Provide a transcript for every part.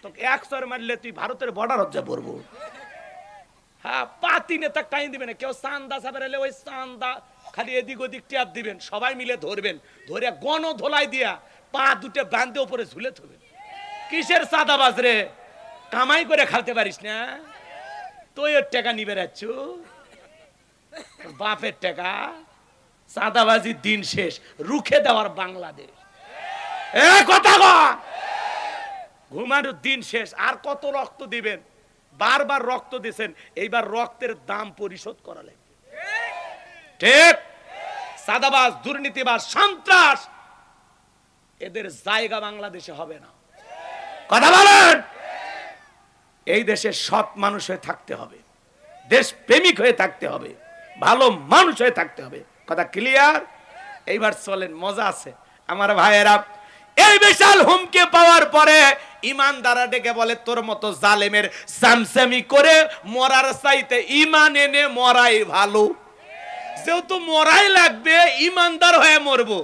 তোকে 100 মারলে তুই ভারতের বর্ডার যা পড়বো। হ্যাঁ, পাতি নেতা টাইম দিবে না কেউ। চান্দা সাবের এলে ওই চান্দা খালি এদিক ওদিক ট্যাপ দিবেন, সবাই মিলে ধরবেন, ধরে গণ ধোলাই দিয়া পা দুটো বান্ধে উপরে ঝুলে থবেন। কিসের চাঁদাবাজ রে? কামাই করে খালতে পারিস না? তুই ওর টাকা নিবে রাখছ, বাপের টাকা। চাঁদাবাজির দিন শেষ, রুখে দেওয়ার বাংলাদেশ। এ কথা কন, ঘুমানোর দিন শেষ। আর কত রক্ত দিবেন? বারবার রক্ত দিয়েছেন, এইবার রক্তের দাম পরিশোধ করা লাগবে। ঠিক? চাঁদাবাজ, দুর্নীতিবাজ, সন্ত্রাস, এদের জায়গা বাংলাদেশে হবে না। কথা বলেন। এই দেশে সৎ মানুষ হয়ে থাকতে হবে, দেশ প্রেমিক হয়ে থাকতে হবে, ভালো মানুষ হয়ে থাকতে হবে। কথা ক্লিয়ার? এইবার চলেন, মজা আছে আমার ভাইয়েরা। এই বিশাল হুমকি পাওয়ার পরে ইমানদাররা ডেকে বলে, তোর মতো জালেমের সামসামি করে মরার চাইতে ইমান এনে মরাই ভালো। যেহেতু মরাই লাগবে, ইমানদার হয়ে মরবো,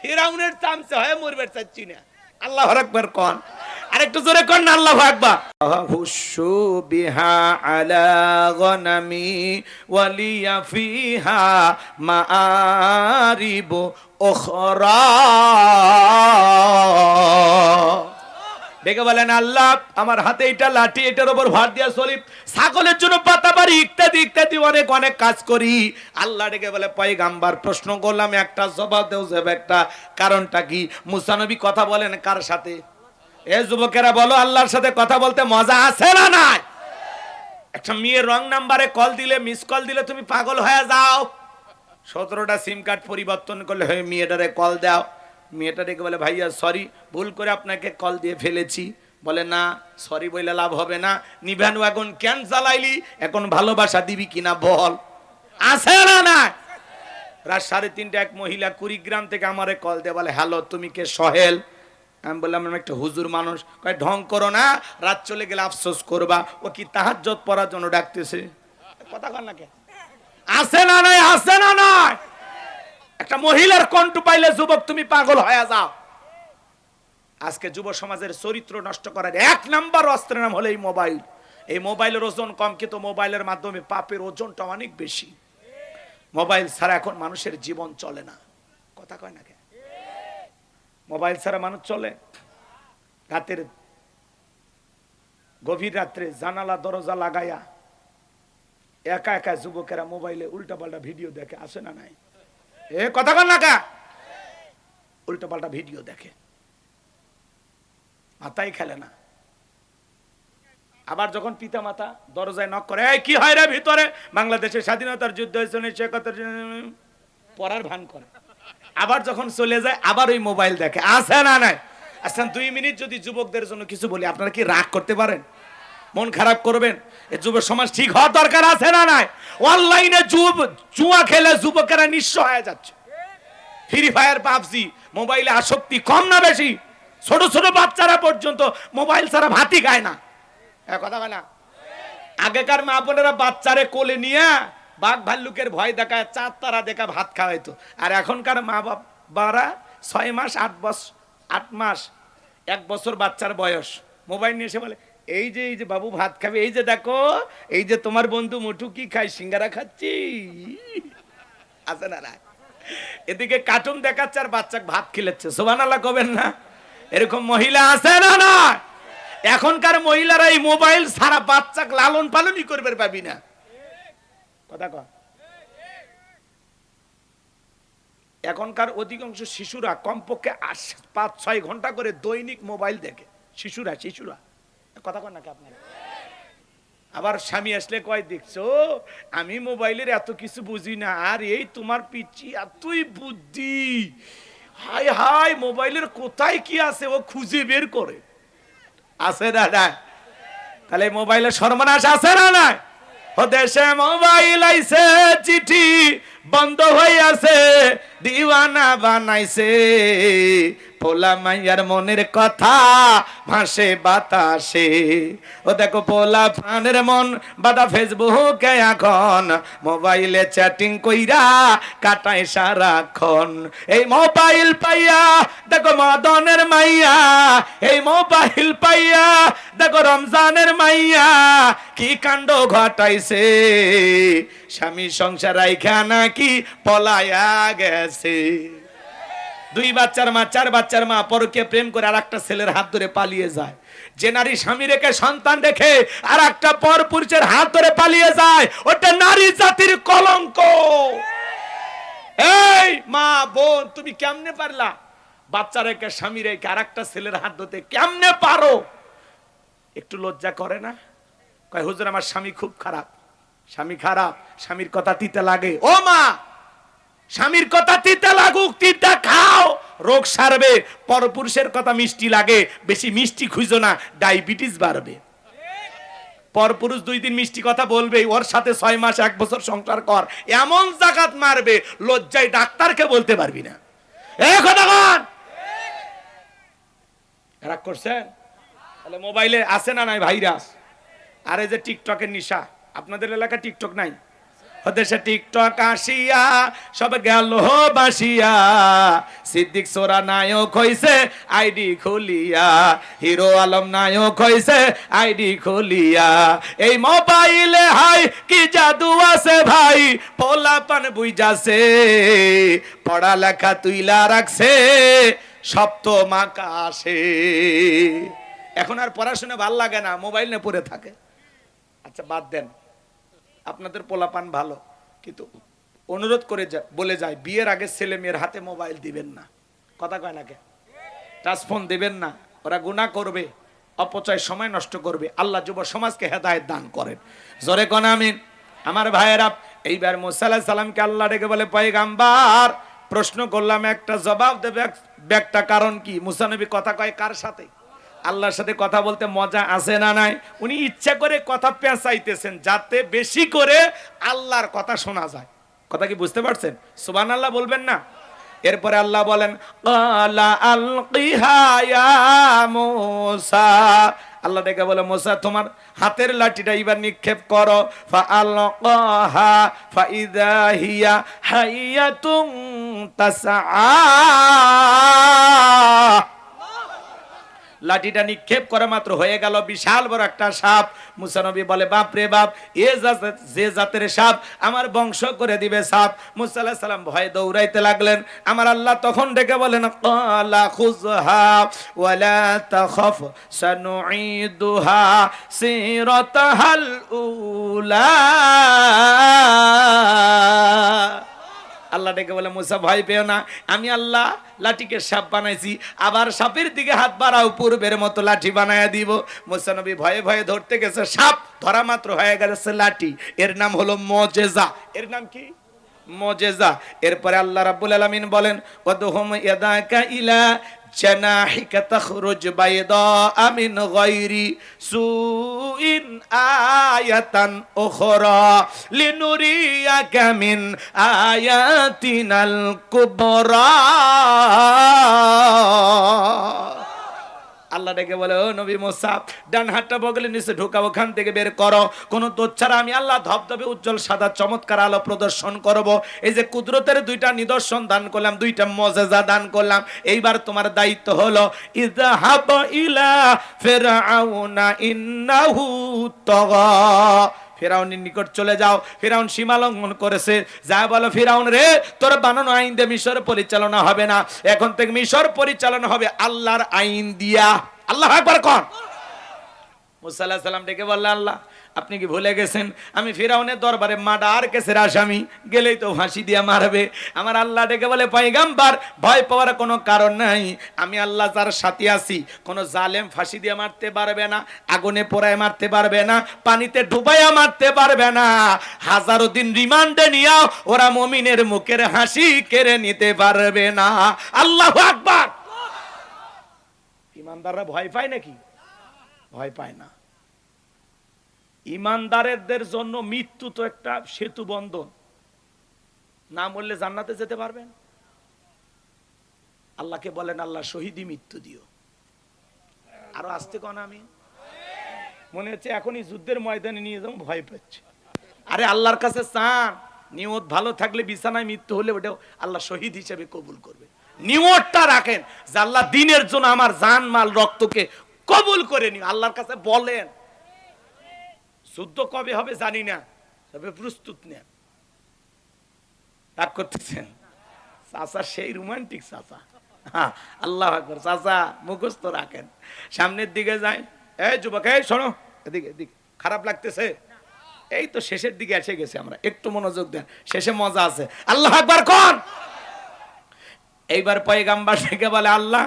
ফিরাউনের চামচা হয়ে মরবে চাচ্ছি না। আল্লাহু আকবার কোন, আরেকটু জোরে কোন না আল্লাহু আকবার। হুশু বিহা আলা গনামি ওয়ালিয়া ফিহা মাআরিব উখরা। দেখে বলেন, আল্লাহ আমার হাতে এটা লাঠি, এটার উপর ভার দিয়া চলি, ছাগলের জন্য পাতা পারি, ইত্যাদি ইত্যাদি অনেক অনেক কাজ করি। আল্লাহ ডেকে বলে, পয়গাম্বার প্রশ্ন করলাম, একটা জবাব দেও। একটা কারণটা কি? মুসা নবী কথা বলেন কার সাথে? এ যুবকেরা বলো, আল্লাহর সাথে কথা বলতে মজা আছে না নাই? একটা মেয়ের রং নাম্বারে কল দিলে, মিস কল দিলে তুমি পাগল হয়ে যাও। 17টা সিম কার্ড পরিবর্তন করলে হয়ে মেয়েটারে কল দাও। মেয়েটা ডেকে বলে, ভাইয়া সরি, ভুল করে আপনাকে কল দিয়ে ফেলেছি। বলে, না সরি বলে লাভ হবে না, নিভানু এখন কেন জ্বালাইলি, এখন ভালোবাসা দিবি কিনা বল। আছে না না? রাত 3:30 এক মহিলা কুড়িগ্রাম থেকে আমারে কল দিয়ে বলে, হ্যালো তুমি কে? সোহেল। আমি বললাম, আমি একটা হুজুর মানুষ। কয়, ঢং করো না, রাত চলে গেলে আফসোস করবা। ও কি তাহাজ্জুদ পড়ার জন্য ডাকতেছে? কথা কর না কে? আছে না নাই? আছে না নাই? একটা মহিলার কণ্ঠ পাইলে যুবক তুমি পাগল হয়ে যাও। আজকে যুব সমাজের চরিত্র নষ্ট করার 1 নাম্বার অস্ত্রের নাম হলো এই মোবাইল। এই মোবাইলের ওজন কম, কিন্তু মোবাইলের মাধ্যমে পাপের ওজনটা অনেক বেশি। মোবাইল ছাড়া এখন মানুষের জীবন চলে না। কথা কয় না কে? মোবাইল ছাড়া মানুষ চলে? রাতের গভীর রাত্রে জানালা দরজা লাগায়া একা একা যুবকেরা মোবাইলে উল্টাপাল্টা ভিডিও দেখে। আসে না নাই? এ কথা কন না কা? উল্টাপাল্টা ভিডিও দেখে, মাথাই খেলে না। আবার যখন পিতা মাতা দরজায় নক করে, এই কি হয় রে ভিতরে, বাংলাদেশের স্বাধীনতার যুদ্ধ হয়েছে, পড়ার ভান করে। আবার যখন চলে যায়, আবার ওই মোবাইল দেখে। আছে না নাই? আচ্ছা 2 মিনিট যদি যুবকদের জন্য কিছু বলি, আপনারা কি রাগ করতে পারেন? মন খারাপ করবেন? এই যুব সমাজ ঠিক হওয়ার দরকার আছে না নাই? অনলাইনে জুয়া খেলে যুবকেরা নিঃস্ব হয়ে যাচ্ছে। ফ্রি ফায়ার, পাবজি, মোবাইলে আসক্তি কম না বেশি? ছোট ছোট বাচ্চারা পর্যন্ত মোবাইল ছাড়া ভাতই খায় না। কথা বলে না? আগেকার মা বোনেরা বাচ্চারে কোলে নিয়ে বাঘ ভাল্লুকের ভয় দেখায়, চাঁদ তারা দেখা ভাত খাওয়াইতো। আর এখনকার মা বাবারা 6 মাস 8 মাস 1 বছর বাচ্চার বয়স, মোবাইল নিয়ে এসে বলে, এই যে বাবু ভাত খাবে, এই যে দেখো, এই যে তোমার বন্ধু মোটু কি খায়, সিঙ্গারা খাচ্ছি। আছে না না? এদিকে কার্টুন দেখাচ্ছে আর বাচ্চা ভাত খিলাচ্ছে। সুবহানাল্লাহ কবেন না? এরকম মহিলা আছে না না? এখনকার মহিলারা এই মোবাইল সারা বাচ্চাকে লালন পালনই করবে পাবি না। কথা কয়। এখনকার অধিকাংশ শিশুরা কমপক্ষে 5-6 ঘন্টা করে দৈনিক মোবাইল দেখে। শিশুরা কথা কয় না কি আপনারা? আবার স্বামী আসলে কয়, দেখছো আমি মোবাইলের এত কিছু বুঝি না, আর এই তোমার পিচ্ছি এতই বুদ্ধি, হাই হাই মোবাইলের কোথায় কি আছে ও খুঁজে বের করে। আছে না না? তাহলে মোবাইলের সর্বনাশ আছে না না? ও দেশে মোবাইল আইছে চিঠি বন্ধ হয়ে আছে দিওয়ানা বানাইছে পোলা মাইয়ার মনের কথা ভাসে বাতাসে ও দেখো পোলা প্রাণের মন বাদা ফেসবুকে এখন মোবাইলে চ্যাটিং কইরা কাটায় সারাক্ষণ এই মোবাইল পাইয়া দেখো মদনের মাইয়া এই মোবাইল পাইয়া দেখো রমজানের মাইয়া কি কাণ্ড ঘটাইছে স্বামী সংসার রাইখা নাকি পলায়া গেছে দুই বাচ্চার মা চার বাচ্চার মা পরকে প্রেম করে আরেকটা ছেলের হাত ধরে পালিয়ে যায় যে নারী স্বামী রেখে সন্তান রেখে আরেকটা পর পুরুষের হাত ধরে পালিয়ে যায় ওটা নারী জাতির কলঙ্ক এই মা বোন তুমি কেমনে পারলা বাচ্চা রেখে স্বামী রেখে আরেকটা ছেলের হাত ধরতে কেমনে পারো একটু লজ্জা করে না কয় হুজুর আমার স্বামী খুব খারাপ স্বামী খারাপ স্বামীর কথা তিতে লাগে ও মা স্বামীর কথা তিতে লাগুক তিতা খাও রোগ সারবে পরপুরুষের কথা মিষ্টি লাগে বেশি মিষ্টি খুঁজো না ডায়াবেটিস বাড়বে পরপুরুষ 2 দিন মিষ্টি কথা বলবে ওর সাথে 6 মাস 1 বছর সংসার কর এমন জাকাত মারবে লজ্জায় ডাক্তারকে বলতে পারবি না এই কথা কন রাগ করছেন তাহলে মোবাইলে আছে না নাই ভাইরাস আর এই যে টিকটকের নিশা আপনাদের এলাকা টিকটক নাই দেশে টিকটক আসিয়া সব গেল বাসিয়া সিদ্দিক সোরা নায়ক হইছে আইডি খুলিয়া হিরো আলম নায়ক হইছে আইডি খুলিয়া এই মোবাইলে হাই কি জাদু আছে ভাই পোলাপান বুইজাছে পড়ালেখা তুইলা রাখছে সপ্তম আকাশে এখন আর পড়াশোনা ভাল লাগে না মোবাইল নিয়ে পড়ে থাকে আচ্ছা বাদ দেন আপনাদের পোলাপান ভালো কিন্তু অনুরোধ করে বলে যায় বিয়ের আগে ছেলে মেয়ের হাতে মোবাইল দিবেন না কথা কয় না কে টাচ ফোন দিবেন না ওরা গুনাহ করবে অপচয় সময় নষ্ট করবে আল্লাহ যুব সমাজকে হেদায়েত দান করেন জোরে কোন আমিন আমার ভাইয়েরা এইবার মুসা আলাইহিস সালামকে আল্লাহ ডেকে বলে পয়গাম্বার প্রশ্ন করলাম একটা জবাব দেবে একটা কারণ কি মুসা নবী কথা কয় কার সাথে আল্লাহর সাথে কথা বলতে মজা আছে না নাই উনি ইচ্ছা করে কথা পেঁচাইতেছেন যাতে বেশি করে আল্লাহর কথা শোনা যায় কথা কি বুঝতে পারছেন সুবহানাল্লাহ বলবেন না এরপরে আল্লাহ বলেন ক্বালা আলকিহা ইয়া মূসা আল্লাহ ডেকে বলে মুসা তোমার হাতের লাঠিটা এবার নিক্ষেপ করো ফাআলকাহা ফাইযা হিয়া হাইয়াতুন তাসআ লাঠিটা নিক্ষেপ করা মাত্র হয়ে গেল বিশাল বড় একটা সাপ মুসা নবী বলে বাপ রে বাপ যে জাতের সাপ আমার বংশ করে দিবে সাপ মুসা আলাইহিস সালাম ভয়ে দৌড়াইতে লাগলেন আমার আল্লাহ তখন ডেকে বলেন ক্বালা খুযহা ওয়ালা তাখাফ সানুঈদুহা সিরাতাহাল উলা আল্লাহ ডেকে বলে মুসা ভয় পেও না আমি আল্লাহ লাঠিকে সাপ বানাইছি আবার সাপের দিকে হাত বাড়াও পূর্বের মতো লাঠি বানায়া দিব মুসা নবী ভয়ে ভয়ে ধরতে গেছে সাপ ধরা মাত্র হয়ে গেছে লাঠি এর নাম হলো মুজিজা এর নাম কি মুজিজা এরপরে আল্লাহ রাব্বুল আলামিন বলেন ওয়াদহুম ইয়াদাকা ইলা জানাহিকা তাখরুজ বাইদা মিন গায়রি সুইন আয়াতান উখরা লিনুরিয়াকা মিন আয়াতিনাল কুবরা আল্লাহ ডেকে বলে ও নবী মুসা ডান হাতটা বগলের নিচে ঢোকাও ওখান থেকে বের করো কোন দোষ ছাড়া আমি আল্লাহ ধবধবে উজ্জ্বল সাদা চমৎকার আলো প্রদর্শন করব এই যে কুদরতের 2টা নিদর্শন দান করলাম 2টা মুজিজা দান করলাম এইবার তোমার দায়িত্ব হলো ইযহাব ইলা ফিরআউনা ইন্নাহু তাগা ফিরাউনের নিকট চলে যাও ফিরাউন সীমা লঙ্ঘন করেছে যা বলো ফিরাউন রে তোর বানানো আইন দিয়ে মিশর পরিচালনা হবে না এখন থেকে মিশর পরিচালনা হবে আল্লাহর আইন দিয়া আল্লাহু আকবার কোন মুসা আলাইহিস সালাম ডেকে বললেন আল্লাহ আপনি কি ভুলে গেছেন আমি ফিরাউনের দরবারে মার্ডার কেসের আসামি গেলেই তো ফাঁসি দিয়ে মারবে আমার আল্লাহ ডেকে বলে পয়গম্বর ভয় পাওয়ার কোনো কারণ নাই আমি আল্লাহ যার সাথে আছি কোনো জালেম ফাঁসি দিয়ে মারতে পারবে না আগুনে পোড়ায় মারতে পারবে না পানিতে ডুবাইয়া মারতে পারবে না হাজারো দিন রিমান্ডে নিয়ে ওরা মুমিনের মুখের হাসি কেড়ে নিতে পারবে না আল্লাহু আকবার ইমানদাররা ভয় পায় নাকি ভয় পায় না ইমানদারদের জন্য মৃত্যু তো একটা সেতু বন্ধন, না মরলে জান্নাতে যেতে পারবেন। আল্লাহকে বলেন আল্লাহ শহীদি মৃত্যু দিও। আরো আসতে কোন আমি মনে হচ্ছে এখনই যুদ্ধের ময়দানে নিয়ে যাবো, ভয় পাচ্ছে। আরে আল্লাহর কাছে চান, নিয়ত ভালো থাকলে বিছানায় মৃত্যু হলে ওটা আল্লাহ শহীদ হিসেবে কবুল করবে। নিয়তটা রাখেন যে আল্লাহ দিনের জন্য আমার জান মাল রক্তকে কবুল করে নিও। আল্লাহর কাছে বলেন। যুদ্ধ কবে হবে জানি না, তবে প্রস্তুত নেন। রাগ করতেছেন? চাচা সেই রোমান্টিক চাচা। হ্যাঁ, আল্লাহ আকবার। চাচা মুখস্থ রাখেন, সামনের দিকে যায়। এই যুবক, এই শোনো, এদিকে এদিকে। খারাপ লাগতেছে? এই তো শেষের দিকে এসে গেছে, আমরা একটু মনোযোগ দেন, শেষে মজা আছে। আল্লাহ আকবার কোন। এইবার পয়গাম্বার থেকে বলে আল্লাহ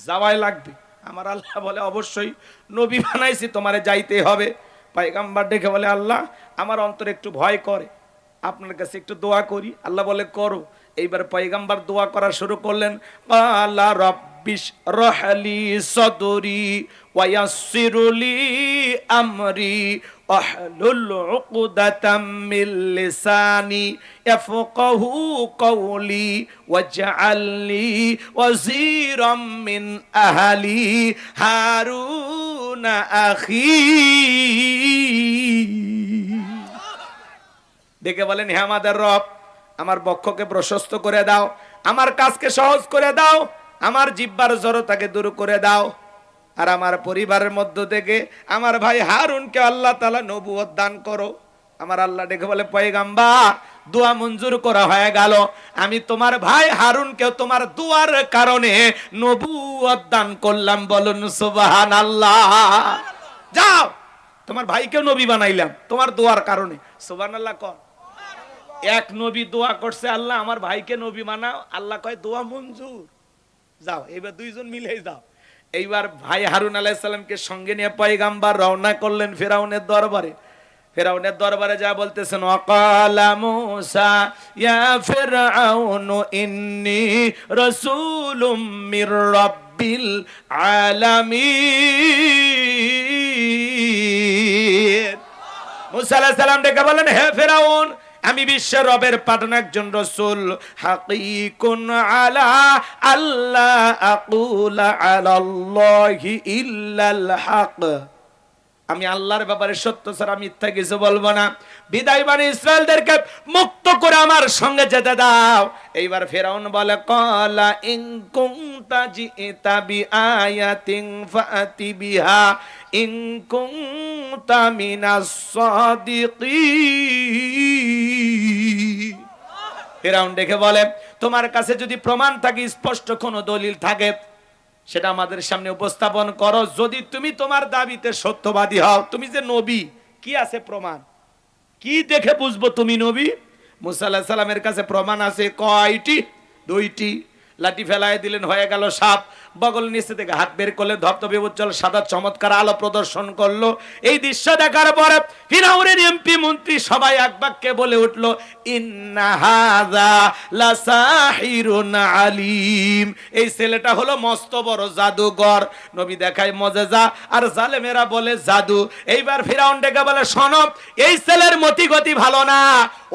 যাওয়াই লাগবে। আমার আল্লাহ বলে অবশ্যই, নবী বানাইছি, তোমারে যাইতে হবে। পয়গাম্বার ডেকে বলে আল্লাহ আমার অন্তরে একটু ভয় করে, আপনার কাছে একটু দোয়া করি। আল্লাহ বলে করো। এইবার পয়গাম্বার দোয়া করা শুরু করলেন। আল্লাহ রব্বিশ রহলি সদরি ওয়ায়াসসিরলি আমরি ওয়াহলুল উকদাতাম মিন লিসানি ইয়াফকাহু কওলি ওয়াজআলনি ওয়াজিরাম মিন আহলি হারুন আখি। দেখে বলেন হে আমাদের রব, আমার বক্ষকে প্রশস্ত করে দাও, আমার কাজকে সহজ করে দাও, আমার জিহ্বার জড়তাকে দূর করে দাও, আর আমার পরিবারের মধ্য থেকে আমার ভাই হারুনকে আল্লাহ তাআলা নবুয়ত দান করো। আমার আল্লাহ ডেকে বলে পয়গাম্বার দোয়া মঞ্জুর করা হয়ে গেল, আমি তোমার ভাই হারুনকে তোমার দোয়ার কারণে নবুয়ত দান করলাম। বলুন সুবহানাল্লাহ। যাও, তোমার ভাইকে নবী বানাইলাম তোমার দোয়ার কারণে। সুবহানাল্লাহ কর। এক নবী দোয়া করছে আল্লাহ আমার ভাইকে নবী বানাও, আল্লাহ কয় দোয়া মঞ্জুর। যাও, এবার দুইজন মিলে যাও। এইবার ভাই হারুন আলাইহিস সালামকে সঙ্গে নিয়ে পয়গাম্বার রওনা করলেন ফিরাউনের দরবারে। ফিরাউনের দরবারে যা বলতেছেন, ওয়াকালা মূসা ইয়া ফিরআউন ইন্নী রাসূলুম মির রাব্বিল আলামিন। মূসা আলাইহিস সালাম ডেকে বলেন হে ফিরাউন, আমি বিশ্বের রবের পাঠানো একজন রাসূল। হাকিকুন আলা আল্লাহ আকুলা আলাল্লাহি ইল্লাল হক, আমি আল্লাহর ব্যাপারে সত্য ছাড়া মিথ্যা কিছু বলবো না। বিদায় বানি ইসরায়েলদেরকে মুক্ত করে আমার সঙ্গে যেতে দাও। এইবার ফিরাউন বলে ক্বালা ইন কুনতা জিতা বিআয়াতিন ফাতি বিহা ইন কুনতা মিনাস সাদিকিন। ফিরাউন দেখে বলে তোমার কাছে যদি প্রমাণ থাকে, স্পষ্ট কোনো দলিল থাকে, সেটা আমাদের সামনে উপস্থাপন করো। যদি তুমি তোমার দাবিতে সত্যবাদী হও, তুমি যে নবী, কি আছে প্রমাণ? কি দেখে বুঝবো তুমি নবী? মুসা আলাইহিস সালামের কাছে প্রমাণ আছে কয়টি? দুইটি। লাঠি ফেলায় দিলেন, হয়ে গেল সাপ। বগল নিচে থেকে হাত বের করলে ধবধবে উজ্জ্বল সাদা চমৎকার আলো প্রদর্শন করলো। এই দৃশ্য দেখার পরে ফিরাউনের এমপি মন্ত্রী সবাই এক বাক্যে বলে উঠলো ইন্না হাযা লাসাহিরুন আলিম। এই ছেলেটা হলো মস্ত বড় জাদুকর। নবী দেখায় মুজিজা আর জালেমেরা বলে জাদু। এইবার ফিরাউন ডেকে বলে শোনো, এই ছেলের মতি গতি ভালো না,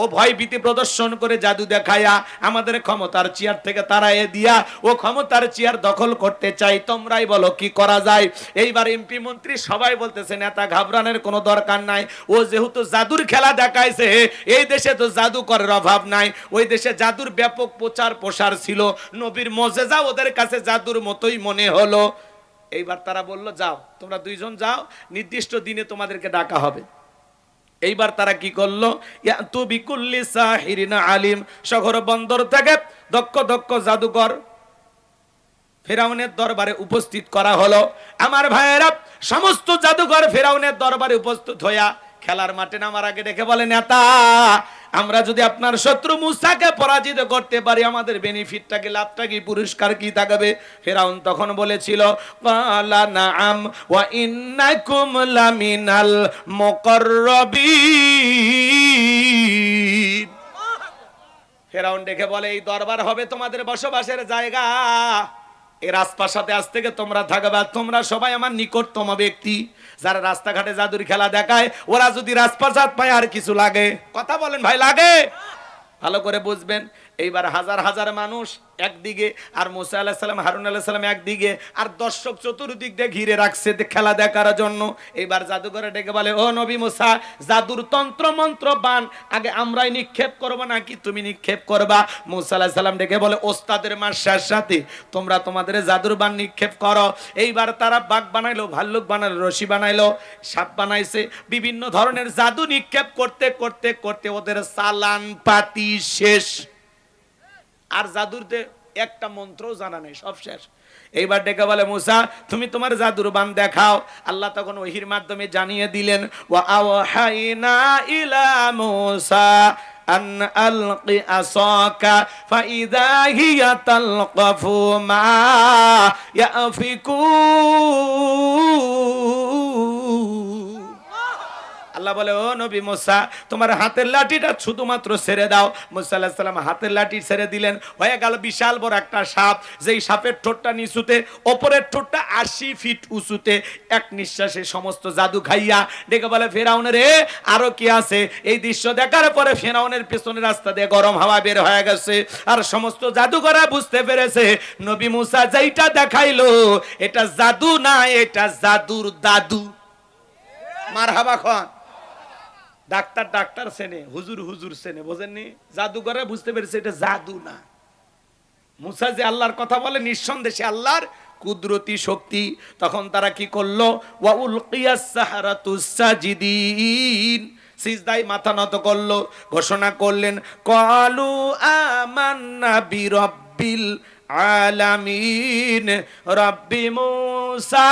ও ভয় ভীতি প্রদর্শন করে জাদু দেখায়া আমাদের ক্ষমতার চেয়ার থেকে তাড়াইয়ে দিয়া ও ক্ষমতার চেয়ার দখল করতে চাই। তোমরাই বলো কি করা যায়? এইবার এমপি মন্ত্রী সবাই বলতেছে নেতা ঘাবড়ানোর কোনো দরকার নাই, ও যেহেতু জাদুর খেলা দেখাইছে, এই দেশে তো জাদুকরের অভাব নাই। ওই দেশে জাদুর ব্যাপক প্রচার প্রসার ছিল, নবীর মুজিজা ওদের কাছে জাদুর মতোই মনে হলো। এইবার তারা বলল যাও, তোমরা দুইজন যাও, নির্দিষ্ট দিনে তোমাদেরকে ডাকা হবে। এইবার তারা কি করলো, ইয়াতু বিকুল্লি সাহিরিন আলিম, শহর বন্দর থেকে দক্ষ দক্ষ জাদুকর ফিরাউনের দরবারে উপস্থিত করা হলো। আমার ভাইয়েরা, সমস্ত জাদুকর ফিরাউনের দরবারে উপস্থিত হইয়া খেলার মাঠে নামার আগে ডেকে বলে নেতা, আমরা যদি আপনার শত্রু মুসাকে পরাজিত করতে পারি, আমাদের বেনিফিটটা কি, লাভটা কি, পুরস্কার কি থাকবে? ফিরাউন তখন বলেছিল ক্বালা নাআম ওয়া ইন্নাকুম লামিনাল মুকাররাবিন। ফিরাউন ডেকে বলে এই দরবার হবে তোমাদের বসবাসের জায়গা, এই রাজপ্রাসাদে আজ থেকে তোমরা থাকবা, তোমরা সবাই আমার নিকটতম ব্যক্তি। যারা রাস্তাঘাটে জাদুর খেলা দেখায়, ওরা যদি রাজপ্রাসাদ পায় আর কিছু লাগে? কথা বলেন ভাই, লাগে? ভালো করে বুঝবেন। এইবার হাজার হাজার মানুষ একদিকে, আর মুসা আলাইহিস সালাম, হারুন আলাইহিস সালাম একদিকে, আর দর্শক চতুর্দিক দিয়ে ঘিরে রাখছে খেলা দেখার জন্য। এইবার জাদুঘরে ডেকে বলে, ও নবী মুসা, জাদুর তন্ত্র মন্ত্র বান আগে আমরাই নিক্ষেপ করব নাকি তুমি নিক্ষেপ করবা? মুসা আলাইহিস সালাম ডেকে বলে, ওস্তাদের মার সাথে তোমরা তোমাদের জাদুর বান নিক্ষেপ করো। এইবার তারা বাঘ বানাইলো, ভাল্লুক বানাইলো, রশি বানাইলো, সাপ বানাইছে, বিভিন্ন ধরনের জাদু নিক্ষেপ করতে করতে করতে ওদের চালান পাতি শেষ। আর জাদুরতে একটা মন্ত্র জানা নেই, সব শেষ। এইবার ডেকে বলে, মুসা তুমি তোমার জাদুর বান দেখাও। আল্লাহ তখন ওহির মাধ্যমে জানিয়ে দিলেন, ওয়া আওহাইনা ইলা মুসা আন আলকি আসাকা ফাইদা হিয়া তালকাফু মা ইয়াফিকুন। আল্লাহ বলে, ও নবী মুসা, তোমার হাতের লাঠিটা শুধুমাত্র ছেড়ে দাও। মুসা আলাইহিস সালাম হাতের লাঠি ছেড়ে দিলেন, হয়ে গেল বিশাল বড় একটা সাপ। যেই সাপের ঠোঁটটা নিচুতে, ওপরের ঠোঁটটা 80 ফিট উঁচুতে। এক নিঃশ্বাসে সমস্ত জাদু খাইয়া ডেকে বলে, ফেরাউনের আরো কি আছে? এই দৃশ্য দেখার পরে ফেরাউনের পেছনে রাস্তা দিয়ে গরম হাওয়া বের হয়ে গেছে, আর সমস্ত জাদুকররা বুঝতে পেরেছে নবী মুসা যেইটা দেখাইলো এটা জাদু না, এটা জাদুর দাদু। মারহাবা খান। ডাক্তার ডাক্তার সেনে, হুজুর হুজুর সেনে, বোঝেননি? জাদুঘরে বুঝতে পেরেছে এটা জাদু না। মুসা যে আল্লাহর কথা বলে, নিঃসন্দেহে আল্লাহর কুদরতি শক্তি। তখন তারা কি করলো? ওয়া উলকিয়াস সাহারাতুস সাজিদিন, সিজদায় মাথা নত করলো, ঘোষণা করলেন, ক্বালু আমান্না বিরাব্বিল আলামিন রাব্বি মুসা।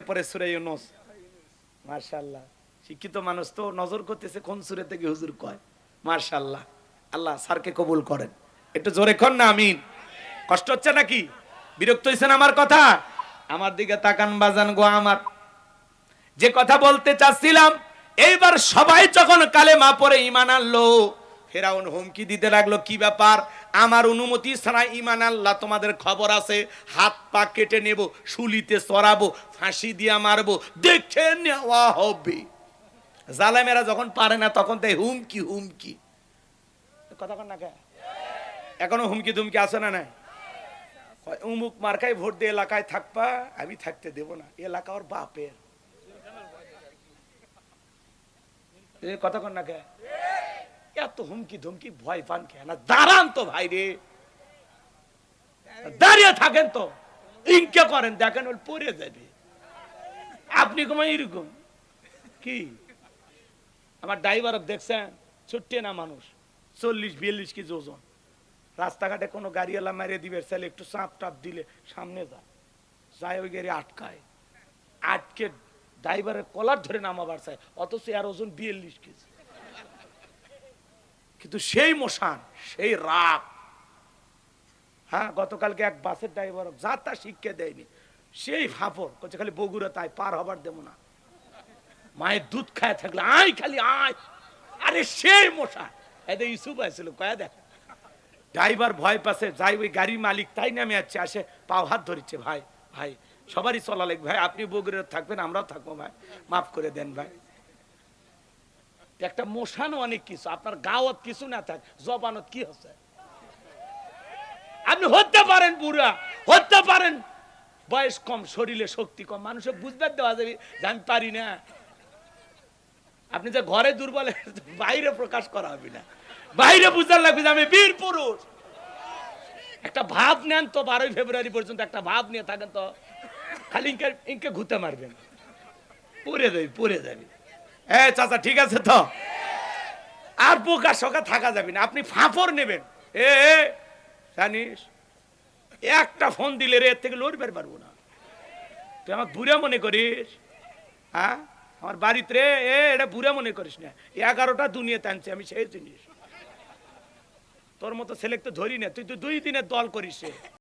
পরে সূরা ইউনূস। মাশাআল্লাহ, শিক্ষিত মানুষ তো নজর করতেছে কোন সূরা থেকে হুজুর কয়। মাশাআল্লাহ, আল্লাহ স্যারকে কবুল করেন। একটু জোরে কোন না আমিন। কষ্ট হচ্ছে নাকি? বিরক্ত হইছেন আমার কথা? আমার দিকে তাকান বাজান গো আমার। যে কথা বলতে চাচ্ছিলাম, এইবার সবাই যখন কালেমা পড়ে ঈমান আনলো, ফেরাউন হুমকি দিতে লাগলো, কি ব্যাপার? আমার অনুমতি ছাড়া ঈমান আল্লাহ, তোমাদের খবর আছে, হাত পা কেটে নেব, শুলিতে চড়াবো, ফাঁসি দিয়া মারবো, দেখে নেওয়া হবে। জালেমেরা যখন পারে না তখন তাই হুমকি হুমকি। কথা কন না কে? এখনো হুমকি ধুমকি আছে না নাই? উমুক মার্কায় ভোট দিয়ে এলাকায় থাকবা, আমি থাকতে দেব না, এলাকা ওর বাপের। কথা কন না কে? এত হুমকি ধুমকি ভয় পান কেন? দাঁড়ান তো ভাই রে, দাঁড়িয়ে থাকেন তো, ইনকে করেন, দেখেন ওর পড়ে যাবে। আপনি কমাই এরকম কি? আমার ড্রাইভার দেখছেন, ছুটে না মানুষ, 40-42 কেজি ওজন। রাস্তাঘাটে কোনো গাড়িওয়ালা মারিয়ে দিবে, ছেলে একটু চাপ টাপ দিলে সামনে যায়, ওই গাড়ি আটকায়, আটকে ড্রাইভারের কলার ধরে নামাবার চায়, অথচ আর ওজন 42 কেজি। কিন্তু সেই মশান, সেই রাগ। হ্যাঁ, গতকালকে এক বাসের ড্রাইভার যা তা শিক্ষা দেয়নি, সেই ফাপড় করছে, খালি বগুড়া তাই পার হবার দেবো না, মায়ের দুধ খায় থাকলে আয়, খালি আয়। আরে সেই মশান, এদের ইস্যু পাইছিল কয়া দেখ। ড্রাইভার ভয় পাচ্ছে, যাই ওই গাড়ির মালিক তাই নামে যাচ্ছে, আসে পাও হাত ধরিচ্ছে, ভাই ভাই সবারই চলা লাগবে ভাই, আপনি বগুড়া থাকবেন, আমরাও থাকবো ভাই, মাফ করে দেন ভাই। একটা মশানও অনেক কিছু, আপনার গাওয়াত কিছু না থাক, জবানত কি হচ্ছে? আপনি হতে পারেন বুড়া, হতে পারেন বয়স কম, শরীরে শক্তি কম, মানুষের বুঝতে দেওয়া যাবে যে আমি পারি না। আপনি যে ঘরে দুর্বল, বাইরে প্রকাশ করা হবে না, বাইরে বুঝতে লাগবে যে আমি বীর পুরুষ। একটা ভাব নেন তো, 12 ফেব্রুয়ারি পর্যন্ত একটা ভাব নিয়ে থাকেন তো, খালি ইনকে ঘুরতে মারবেন, পড়ে যাবে, পড়ে যাবে। চাচা ঠিক আছে তো, আর বোকা শোকা থাকা যাবে না, আপনি ফাঁপড় নেবেন। জানিস, একটা ফোন দিলে রে এর থেকে লড়বার পারবো না। তুই আমার বুড়া মনে করিস? হ্যাঁ, আমার বাড়িতে রে এটা বুড়া মনে করিস না, 11টা দুনিয়া টানছে, আমি সেই জিনিস। তোর মতো ছেলে তো ধরি না, তুই তো 2 দিনের দল করিস।